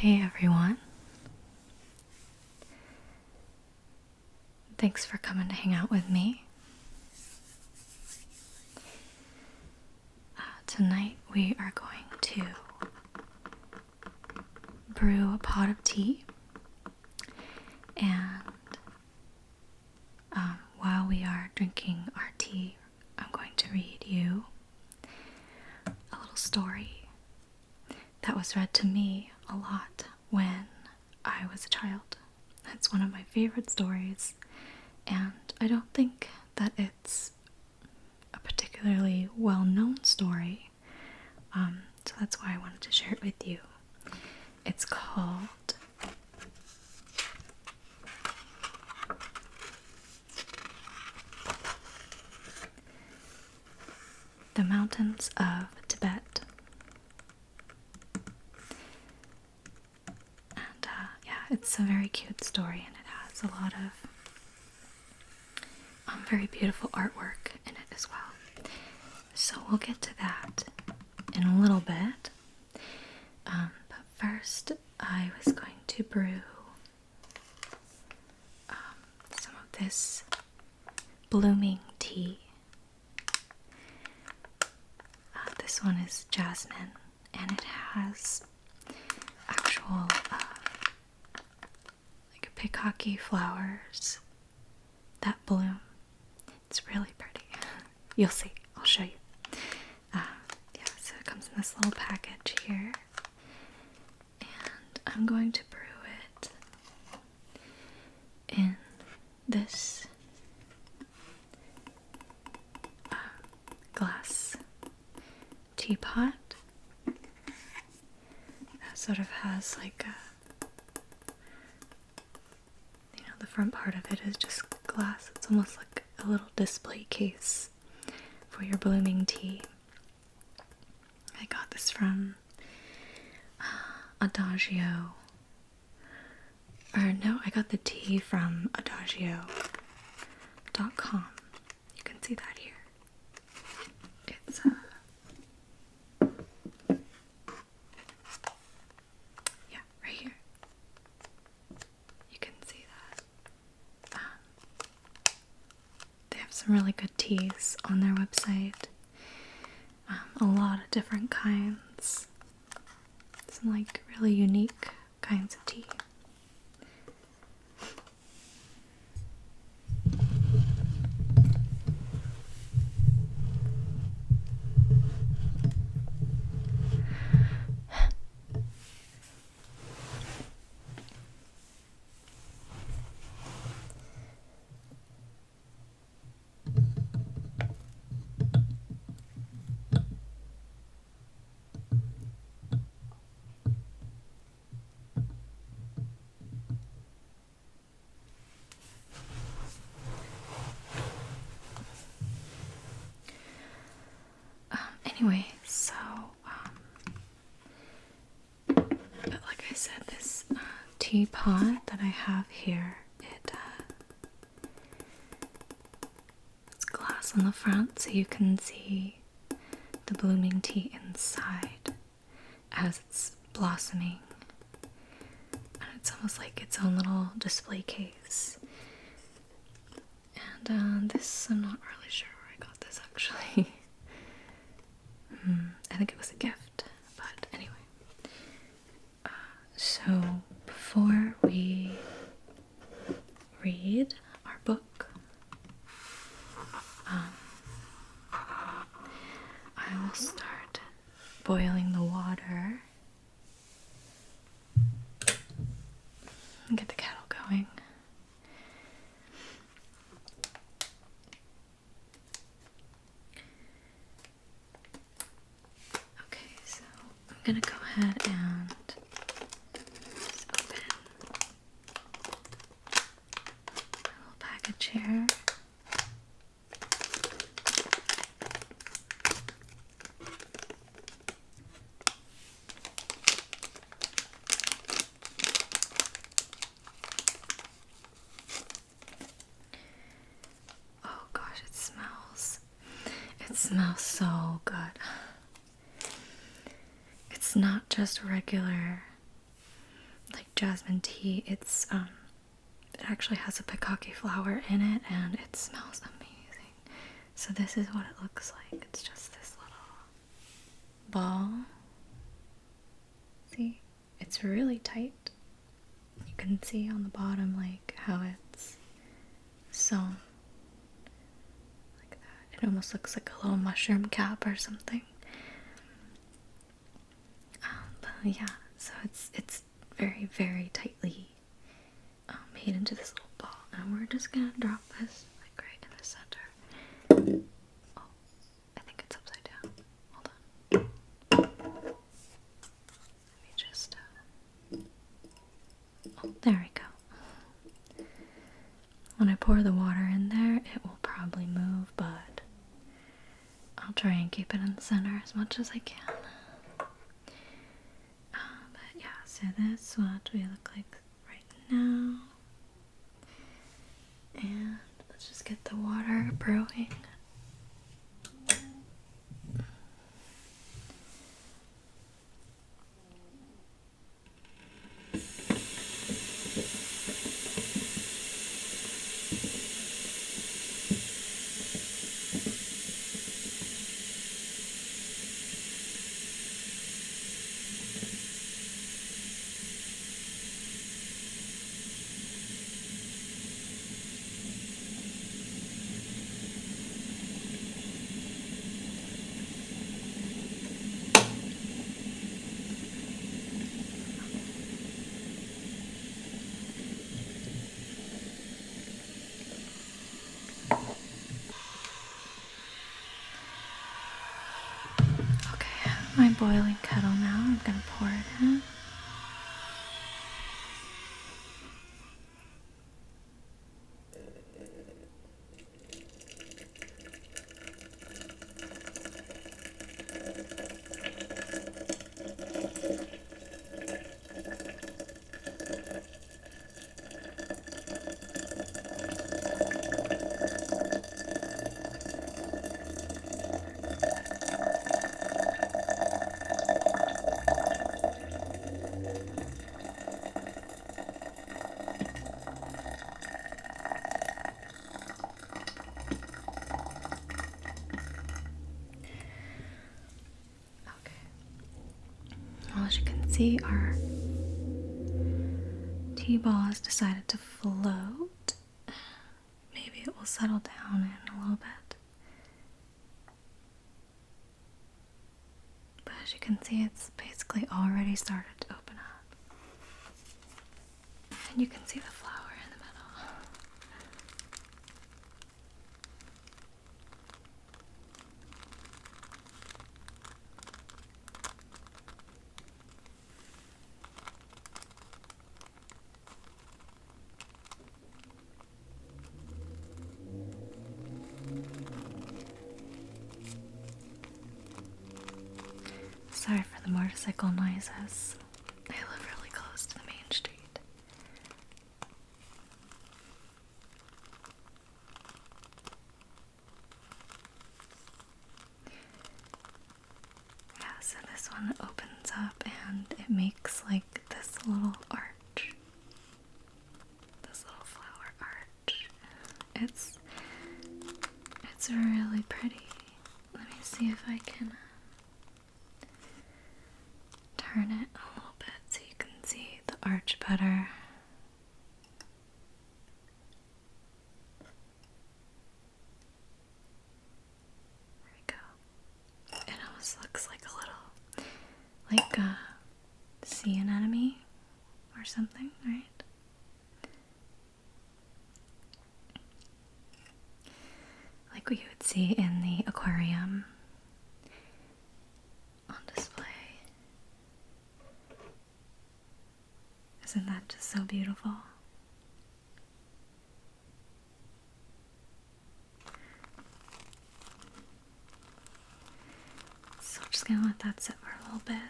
Hey everyone. Thanks for coming to hang out with me. Tonight we are going to brew a pot of tea, and while we are drinking our tea, I'm going to read you a little story that was read to me a lot when I was a child. It's one of my favorite stories, and I don't think that it's a particularly well-known story, so that's why I wanted to share it with you. It's called The Mountains of Tibet. And it's a very cute story, and it has a lot of very beautiful artwork in it as well. So we'll get to that in a little bit. But first, I was going to brew some of this blooming tea. This one is jasmine, and it has actual like peacocky flowers that bloom. It's really pretty. You'll see. I'll show you. So it comes in this little package here, and I'm going to brew it in this glass teapot that sort of has like the front part of it is just glass. It's almost like a little display case for your blooming tea. I got this from Adagio. Or no, I got the tea from Adagio.com. You can see that here. It's right here. You can see that. They have some really good teas on their website. A lot of different kinds. Some like really unique kinds of tea. Anyway, so, like I said, this teapot that I have here, it's glass on the front, so you can see the blooming tea inside as it's blossoming. And it's almost like its own little display case. And this, I'm not really sure where I got this actually. I think it was a gift, but anyway. So before we read our book, I will start boiling the water and get the kettle going. I'm gonna go ahead and just open my little package here. Oh gosh, it smells so good. It's not just regular jasmine tea. It actually has a pikaki flower in it, and it smells amazing. So this is what it looks like. It's just this little ball. See? It's really tight. You can see on the bottom like how it's sewn. Like that. It almost looks like a little mushroom cap or something. But yeah, so it's very, very tightly made into this little ball, and we're just gonna drop this like right in the center. Oh, I think it's upside down. Hold on. Let me just. Oh, there we go. When I pour the water in there, it will probably move, but I'll try and keep it in the center as much as I can. But yeah, so that's what we look like right now. And let's just get the water brewing. Okay, my boiling kettle now. I'm gonna pour it in. Well, as you can see, our tea ball has decided to float. Maybe it will settle down in a little bit. But as you can see, it's basically already started to open up. And you can see the flower in the middle. Sorry for the motorcycle noises. I live really close to the main street. Yeah, so this one opens up and it makes like this little arch. This little flower arch. It's really pretty. Let me see if I can turn it a little bit so you can see the arch better. There we go. It almost looks like a sea anemone or something, right? Like what you would see in the aquarium on display. Isn't that just so beautiful? So I'm just gonna let that sit for a little bit.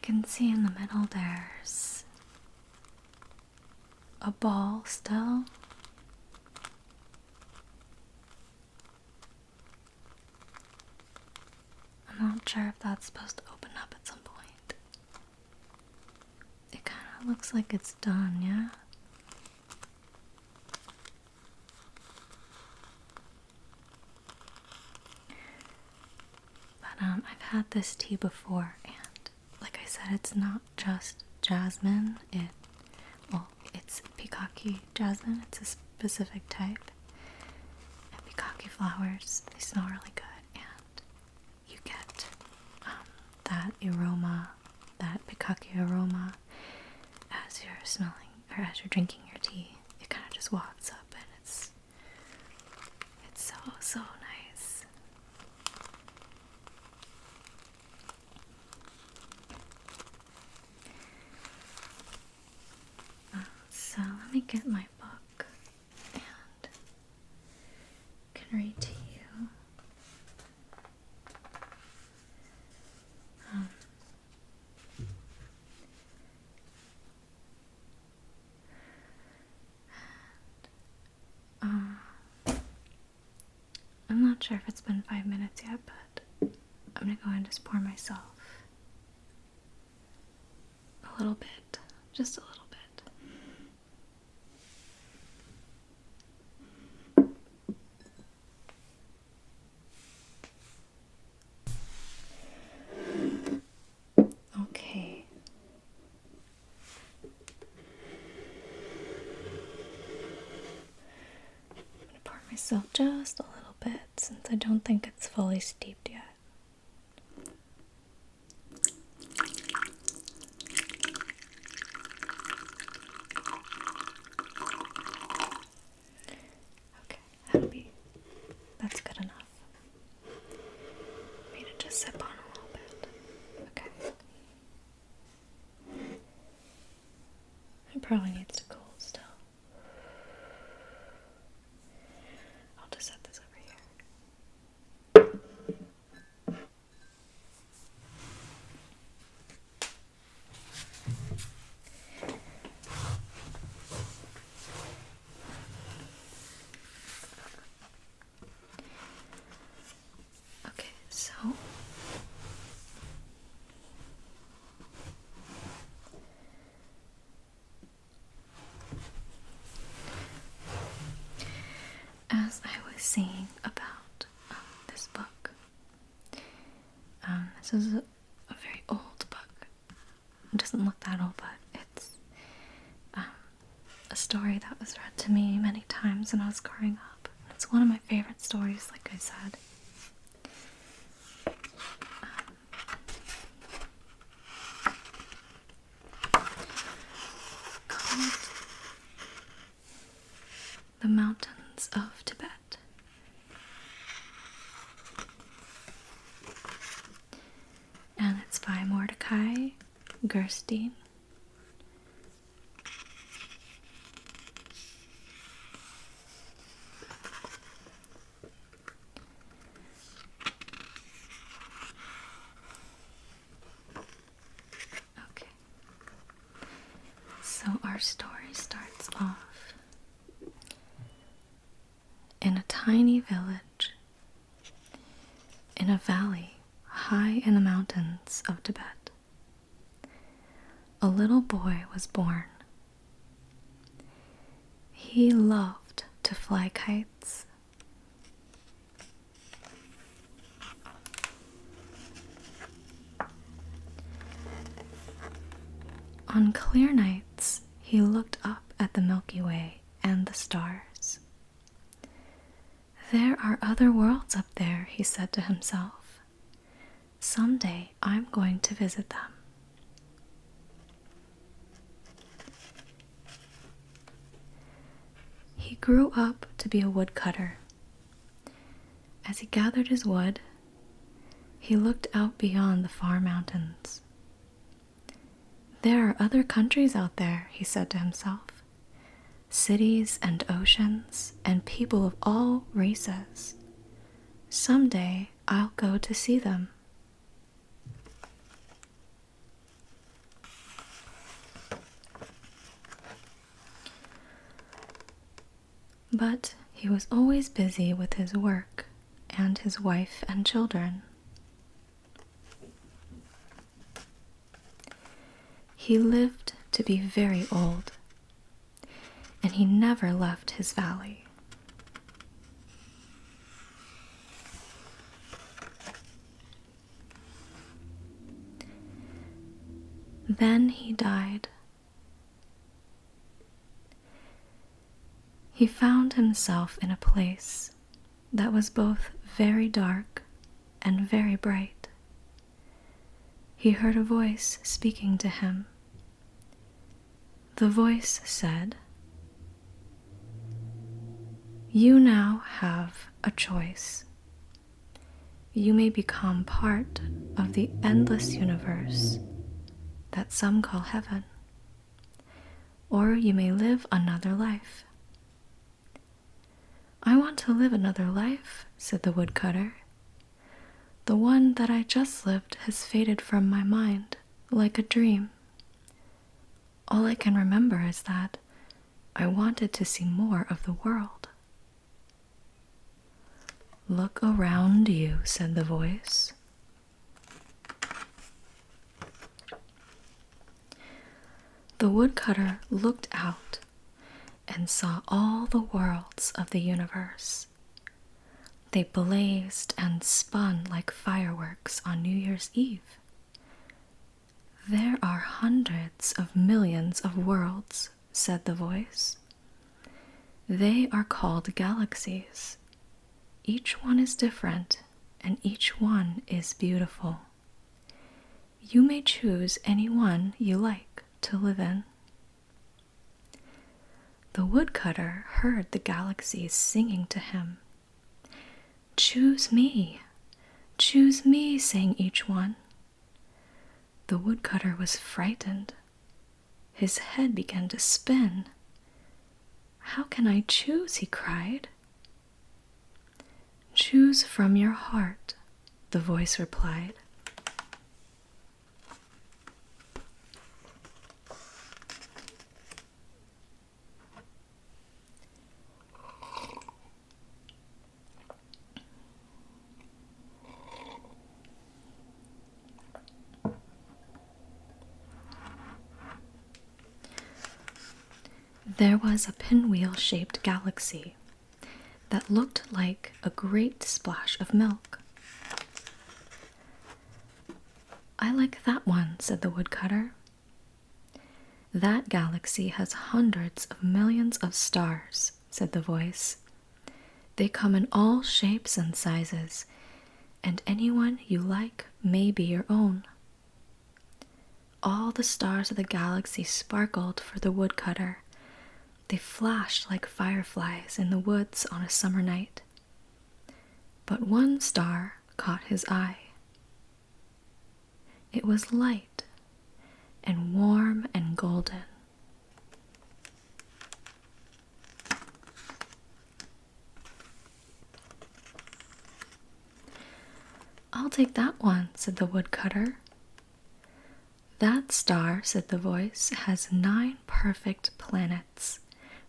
can see in the middle there's a ball still. I'm not sure if that's supposed to open up at some point. It kind of looks like it's done, yeah? But I've had this tea before, and like I said, it's not just jasmine. It's peacocky jasmine. It's a specific type. And peacocky flowers, they smell really good, and you get that aroma, that peacocky aroma, as you're smelling or as you're drinking your tea. It kind of just wafts up, and it's so nice. So let me get my book and can read to you. I'm not sure if it's been 5 minutes yet, but I'm gonna go and just pour myself a little bit, just a little bit. Okay. I'm gonna pour myself just a little bit since I don't think it's fully steeped yet. Okay, that's good enough. For me to just sip on a little bit. Okay. It probably needs to cool still. I'll just set this over here. Okay, so as I was saying about this book, this is a very old book. It doesn't look that old, but it's a story that was read to me many times when I was growing up. It's one of my favorite stories, like I said. Called The Mountains of Tibet. And it's by Mordecai Gerstein. Okay. So our story starts off in a tiny village in a valley high in the mountains of Tibet. A little boy was born. He loved to fly kites. On clear nights, he looked up at the Milky Way and the stars. There are other worlds up there, he said to himself. Someday I'm going to visit them. He grew up to be a woodcutter. As he gathered his wood, he looked out beyond the far mountains. There are other countries out there, he said to himself. Cities and oceans and people of all races. Someday I'll go to see them. But he was always busy with his work and his wife and children. He lived to be very old, and he never left his valley. Then he died. He found himself in a place that was both very dark and very bright. He heard a voice speaking to him. The voice said, "You now have a choice. You may become part of the endless universe that some call heaven, or you may live another life." "I want to live another life," said the woodcutter. "The one that I just lived has faded from my mind like a dream. All I can remember is that I wanted to see more of the world." "Look around you," said the voice. The woodcutter looked out and saw all the worlds of the universe. They blazed and spun like fireworks on New Year's Eve. "There are hundreds of millions of worlds," said the voice. "They are called galaxies. Each one is different, and each one is beautiful. You may choose any one you like to live in." The woodcutter heard the galaxies singing to him. "Choose me, choose me," sang each one. The woodcutter was frightened. His head began to spin. "How can I choose?" he cried. "Choose from your heart," the voice replied. There was a pinwheel-shaped galaxy that looked like a great splash of milk. "I like that one," said the woodcutter. "That galaxy has hundreds of millions of stars," said the voice. "They come in all shapes and sizes, and anyone you like may be your own." All the stars of the galaxy sparkled for the woodcutter. They flashed like fireflies in the woods on a summer night. But one star caught his eye. It was light and warm and golden. "I'll take that one," said the woodcutter. "That star," said the voice, "has 9 perfect planets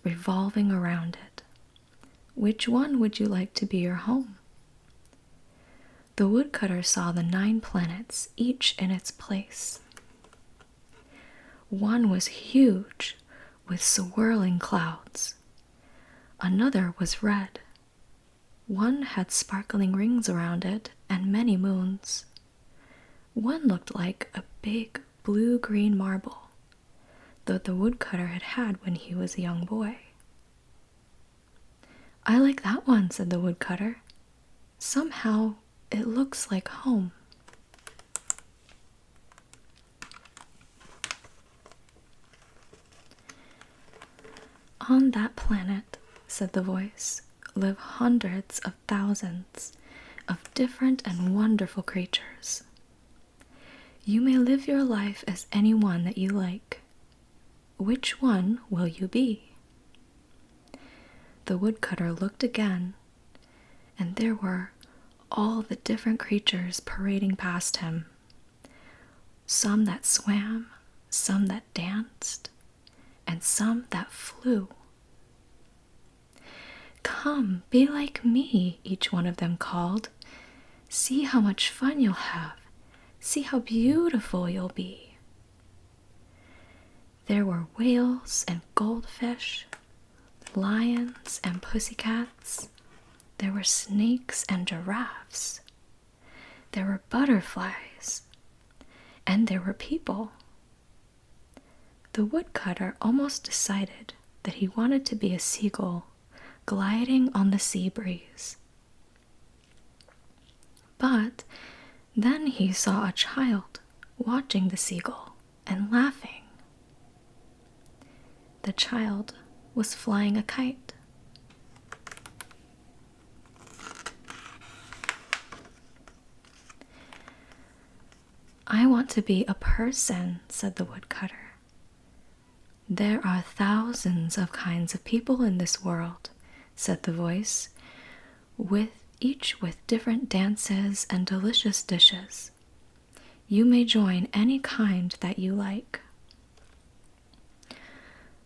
revolving around it. Which one would you like to be your home?" The woodcutter saw the 9 planets, each in its place. One was huge, with swirling clouds. Another was red. One had sparkling rings around it and many moons. One looked like a big blue-green marble, that the woodcutter had had when he was a young boy. "I like that one," said the woodcutter. "Somehow it looks like home." "On that planet," said the voice, "live hundreds of thousands of different and wonderful creatures. You may live your life as any one that you like. Which one will you be?" The woodcutter looked again, and there were all the different creatures parading past him. Some that swam, some that danced, and some that flew. "Come, be like me," each one of them called. "See how much fun you'll have. See how beautiful you'll be." There were whales and goldfish, lions and pussycats. There were snakes and giraffes. There were butterflies. And there were people. The woodcutter almost decided that he wanted to be a seagull gliding on the sea breeze. But then he saw a child watching the seagull and laughing. The child was flying a kite. "I want to be a person," said the woodcutter. "There are thousands of kinds of people in this world," said the voice, each with different dances and delicious dishes. "You may join any kind that you like."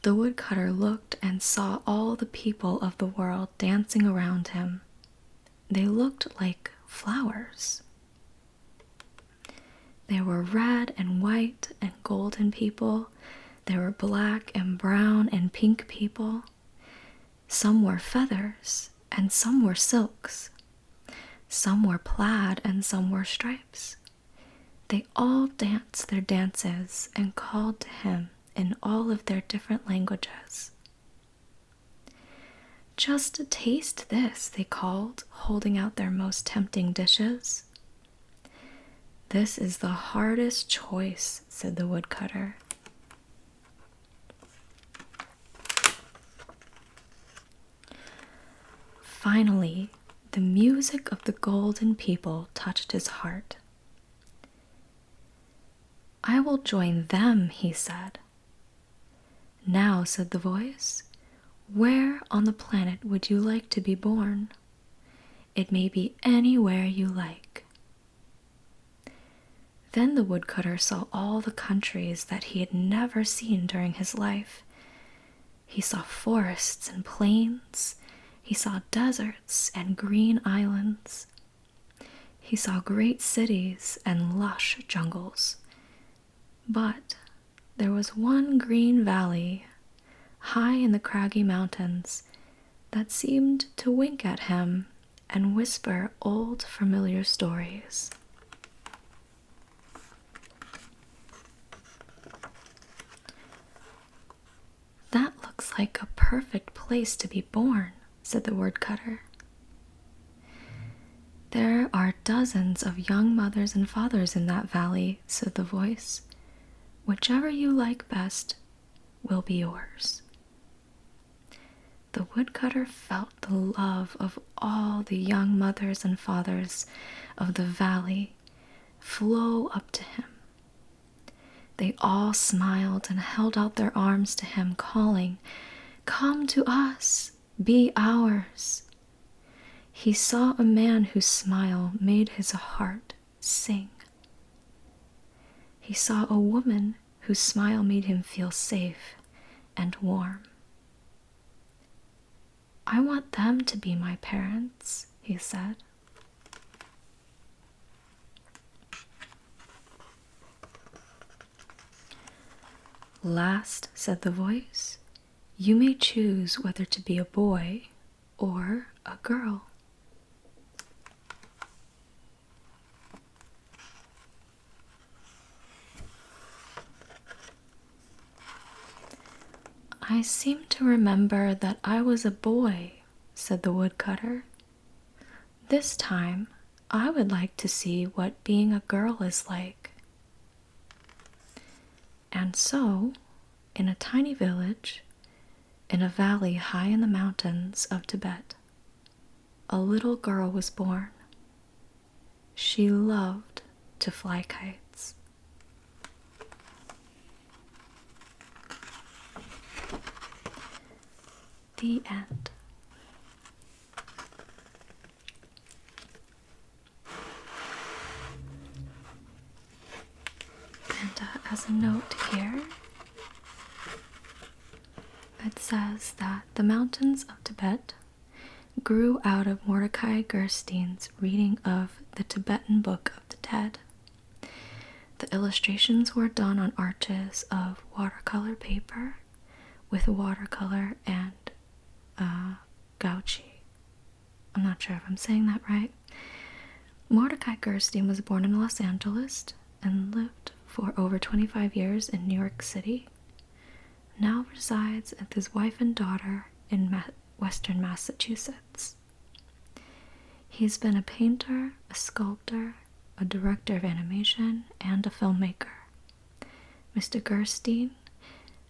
The woodcutter looked and saw all the people of the world dancing around him. They looked like flowers. There were red and white and golden people. There were black and brown and pink people. Some were feathers and some were silks. Some were plaid and some were stripes. They all danced their dances and called to him in all of their different languages. "Just taste this," they called, holding out their most tempting dishes. "This is the hardest choice," said the woodcutter. Finally, the music of the golden people touched his heart. "I will join them," he said. "Now," said the voice, "where on the planet would you like to be born? It may be anywhere you like." Then the woodcutter saw all the countries that he had never seen during his life. He saw forests and plains. He saw deserts and green islands. He saw great cities and lush jungles. But there was one green valley, high in the craggy mountains, that seemed to wink at him and whisper old familiar stories. "That looks like a perfect place to be born," said the woodcutter. "There are dozens of young mothers and fathers in that valley," said the voice. "Whichever you like best will be yours." The woodcutter felt the love of all the young mothers and fathers of the valley flow up to him. They all smiled and held out their arms to him, calling, "Come to us, be ours." He saw a man whose smile made his heart sing. He saw a woman whose smile made him feel safe and warm. "I want them to be my parents," he said. "Last," said the voice, "you may choose whether to be a boy or a girl." "I seem to remember that I was a boy," said the woodcutter. "This time, I would like to see what being a girl is like." And so, in a tiny village, in a valley high in the mountains of Tibet, a little girl was born. She loved to fly kites. The end. And as a note here, it says that the mountains of Tibet grew out of Mordecai Gerstein's reading of the Tibetan Book of the Dead. The illustrations were done on arches of watercolor paper with watercolor and gouache. I'm not sure if I'm saying that right. Mordecai Gerstein was born in Los Angeles and lived for over 25 years in New York City. Now resides with his wife and daughter in Western Massachusetts. He's been a painter, a sculptor, a director of animation, and a filmmaker. Mr. Gerstein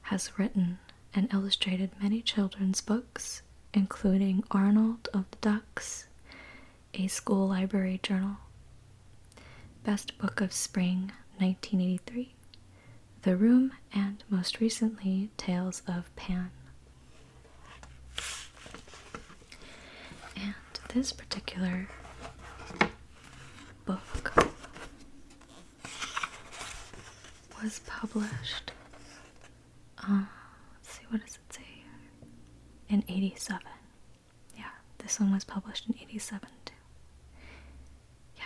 has written and illustrated many children's books, including Arnold of the Ducks, a school library journal, Best Book of Spring, 1983, The Room, and most recently, Tales of Pan. And this particular book was published, let's see, what does it say here? In 87. Yeah, this one was published in 87 too. Yeah.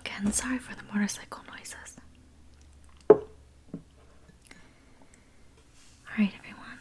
Again, sorry for the motorcycle noises. Alright, everyone.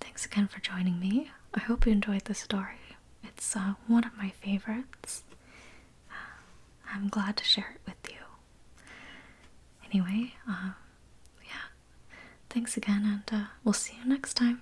Thanks again for joining me. I hope you enjoyed the story. It's one of my favorites. I'm glad to share it with you. Anyway, yeah. Thanks again, and we'll see you next time.